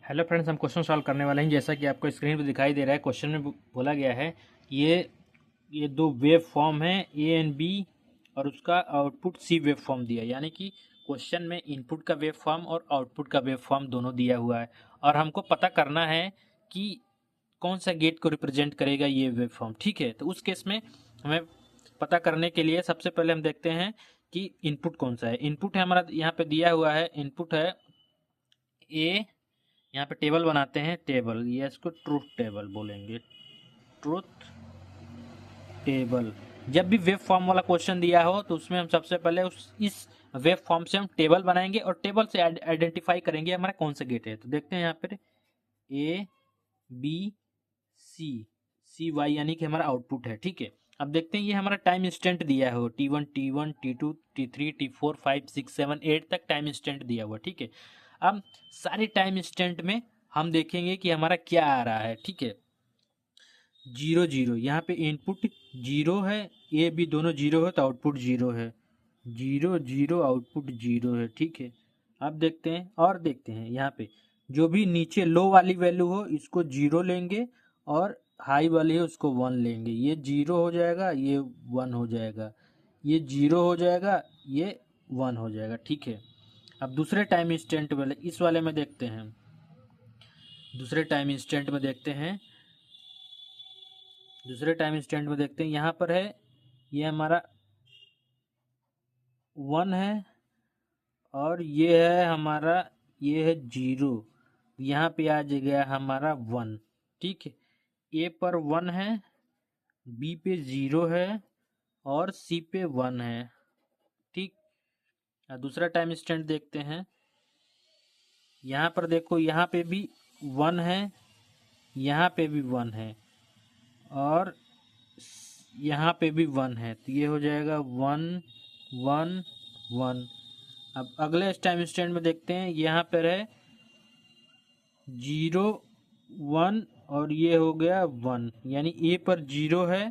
Hello friends, हम question solve करने वाले हैं। जैसा कि आपको स्क्रीन पर दिखाई दे रहा है, क्वेश्चन में बोला गया है ये दो वेव फॉर्म है ए एंड बी और उसका आउटपुट सी वेव फॉर्म दिया है। यानी कि क्वेश्चन में इनपुट का वेव फॉर्म और आउटपुट का वेव फॉर्म दोनों दिया हुआ है और हमको पता करना है कि कौन सा गेट को रिप्रेजेंट करेगा ये वेव फॉर्म। ठीक है, तो उस केस में हमें पता करने के लिए सबसे पहले हम देखते हैं कि इनपुट कौन सा है। इनपुट है हमारा, यहाँ पे दिया हुआ है इनपुट है ए। यहाँ पे टेबल बनाते हैं, टेबल, ये इसको ट्रूथ टेबल बोलेंगे, ट्रूथ टेबल। जब भी वेव फॉर्म वाला क्वेश्चन दिया हो तो उसमें हम सबसे पहले इस वेव फॉर्म से हम टेबल बनाएंगे और टेबल से आइडेंटिफाई करेंगे हमारा कौन सा गेट है। तो देखते हैं यहाँ पे A B C, C Y यानी कि हमारा आउटपुट है। ठीक है, अब देखते हैं ये हमारा टाइम इंस्टेंट दिया हो T1 T1 T2 T3 T4 5 6 7 8 तक टाइम इंस्टेंट दिया हुआ। ठीक है, अब सारे टाइम इंस्टेंट में हम देखेंगे कि हमारा क्या आ रहा है। ठीक है, 0 0, यहाँ पे इनपुट 0 है, ए बी दोनों 0 है तो आउटपुट 0 है। 0 0 आउटपुट 0 है। ठीक है, अब देखते हैं और देखते हैं यहाँ पे जो भी नीचे लो वाली वैल्यू हो इसको 0 लेंगे और हाई वाली है उसको 1 लेंगे। ये 0 हो जाएगा, ये 1 हो जाएगा, ये 0 हो जाएगा, ये 1 हो जाएगा। ठीक है, अब दूसरे टाइम इंस्टेंट वाले इस वाले में देखते हैं, दूसरे टाइम इंस्टेंट में देखते हैं, दूसरे टाइम इंस्टेंट में देखते हैं। यहाँ पर है ये हमारा 1 है और ये है हमारा, ये है 0, यहाँ पे आ गया हमारा 1। ठीक है, ए पर 1 है, बी पे 0 है और सी पे 1 है। ठीक, दूसरा टाइम इंस्टेंट देखते हैं। यहाँ पर देखो, यहाँ पे भी 1 है, यहाँ पे भी 1 है और यहाँ पे भी 1 है, तो ये हो जाएगा 1 1 1। अब अगले टाइम इंस्टेंट में देखते हैं, यहाँ पर है 0 1 और ये हो गया 1, यानी ए पर 0 है,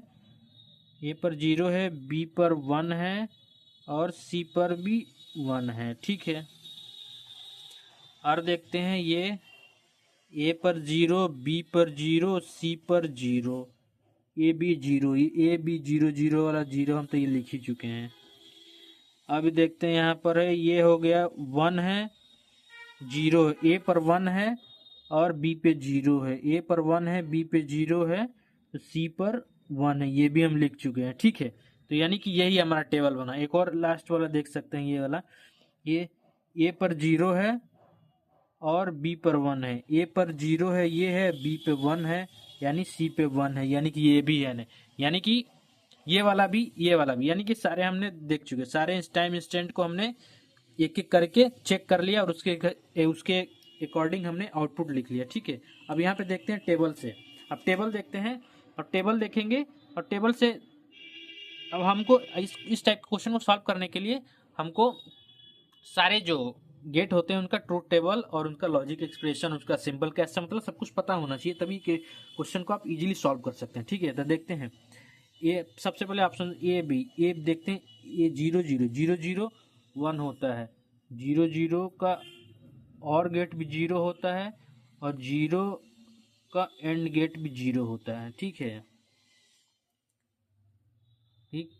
ए पर 0 है, बी पर 1 है और सी पर भी 1 है। ठीक है, और देखते हैं ये ए पर 0, बी पर 0, सी पर 0, ए बी 0, ए बी 0 0 वाला 0 हम तो ये लिख ही चुके हैं। अब देखते हैं यहाँ पर है, ये हो गया 1 है, 0, ए पर 1 है और बी पे 0 है, ए पर 1 है, बी पे 0 है, तो सी पर 1 है, ये भी हम लिख चुके हैं। ठीक है, तो यानी कि यही हमारा टेबल बना। एक और लास्ट वाला देख सकते हैं, ये वाला, ये ए पर 0 है और बी पर 1 है, ए पर 0 है, ये है, बी पे 1 है, यानी सी पे 1 है, यानी कि ये भी है ना, यानी कि ये वाला भी, ये वाला भी, यानी कि सारे हमने देख चुके। सारे इस टाइम इंस्टेंट को हमने एक एक करके चेक कर लिया और उसके अकॉर्डिंग हमने आउटपुट लिख लिया। ठीक है, अब यहाँ पे देखते हैं टेबल से। अब टेबल देखते हैं और टेबल देखेंगे और टेबल से अब हमको इस टाइप क्वेश्चन को सॉल्व करने के लिए हमको सारे जो गेट होते हैं उनका ट्रूथ टेबल और उनका लॉजिक एक्सप्रेशन, उसका सिंबल कैसे, मतलब सब कुछ पता होना चाहिए, तभी के क्वेश्चन को आप इजीली सॉल्व कर सकते हैं। ठीक है, तो देखते हैं ये सबसे पहले ऑप्शन ए बी। ए देखते हैं, ये 0 0 0 0 1 होता है, 0 0 का और गेट भी 0 होता है और 0 का एंड गेट भी 0 होता है। ठीक है, ठीक,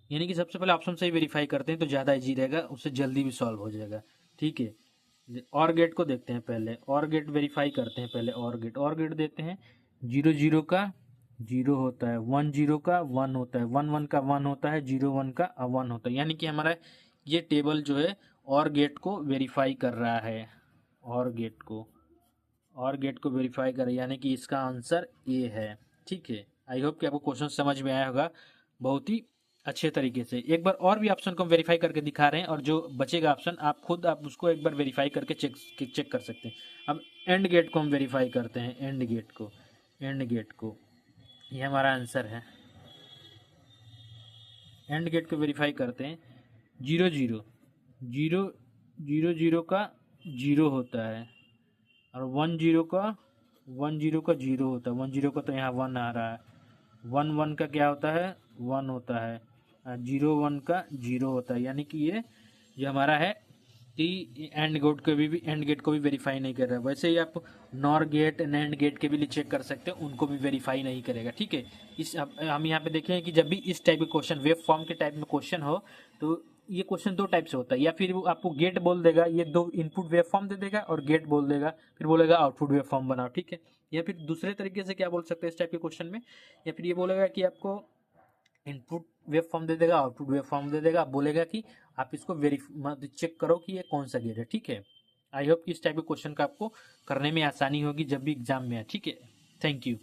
यानी कि सबसे पहले ऑप्शन से ही वेरीफाई करते हैं तो ज़्यादा इजी रहेगा, उससे जल्दी भी सॉल्व हो जाएगा। ठीक है, और गेट को देखते हैं पहले, और गेट वेरीफाई करते हैं पहले। और गेट देते हैं, 0 0 का 0 होता है, 1 0 का 1 होता है, 1 1 का 1 होता है, 0 1 का 1 होता है, यानी कि हमारा ये टेबल जो है और गेट को वेरीफाई कर रहा है, और गेट को, और गेट को वेरीफाई कर, यानी कि इसका आंसर ए है। ठीक है, आई होप कि आपको क्वेश्चन समझ में आया होगा बहुत ही अच्छे तरीके से। एक बार और भी ऑप्शन को वेरीफाई करके दिखा रहे हैं और जो बचेगा ऑप्शन आप खुद आप उसको एक बार वेरीफाई करके चेक कर सकते हैं। अब एंड गेट को हम वेरीफाई करते हैं, एंड गेट को, एंड गेट को, ये हमारा आंसर है। एंड गेट को वेरीफाई करते हैं, 0 0 0 0 0 का 0 होता है और 1 0 का 1 0 का 0 होता है, 1 0 का तो यहाँ 1 आ रहा है, 1 1 का क्या होता है, 1 होता है, 0 1 का 0 होता है, यानी कि ये जो हमारा है कि एंड गेट को भी वेरीफाई नहीं कर रहा है। वैसे ही आप नॉर गेट एंड गेट के भी लिए चेक कर सकते हैं, उनको भी वेरीफाई नहीं करेगा। ठीक है, इस अब हम यहाँ पे देखें कि जब भी इस टाइप के क्वेश्चन वेब फॉर्म के टाइप में क्वेश्चन हो तो ये क्वेश्चन दो टाइप से होता है, या फिर वो आपको गेट बोल देगा, ये दो इनपुट वेब फॉर्म दे देगा, और गेट बोल देगा, फिर बोलेगा आउटपुट वेब फॉर्म बनाओ। ठीक है, या फिर दूसरे तरीके से क्या बोल सकते हैं इस टाइप के क्वेश्चन में, या फिर ये बोलेगा कि आपको इनपुट वेब फॉर्म दे देगा, आउटपुट वेब फॉर्म दे देगा, बोलेगा कि आप इसको वेरीफाई चेक करो कि ये कौन सा गेट है। ठीक है, आई होप कि इस टाइप के क्वेश्चन का आपको करने में आसानी होगी जब भी एग्जाम में है। ठीक है, थैंक यू।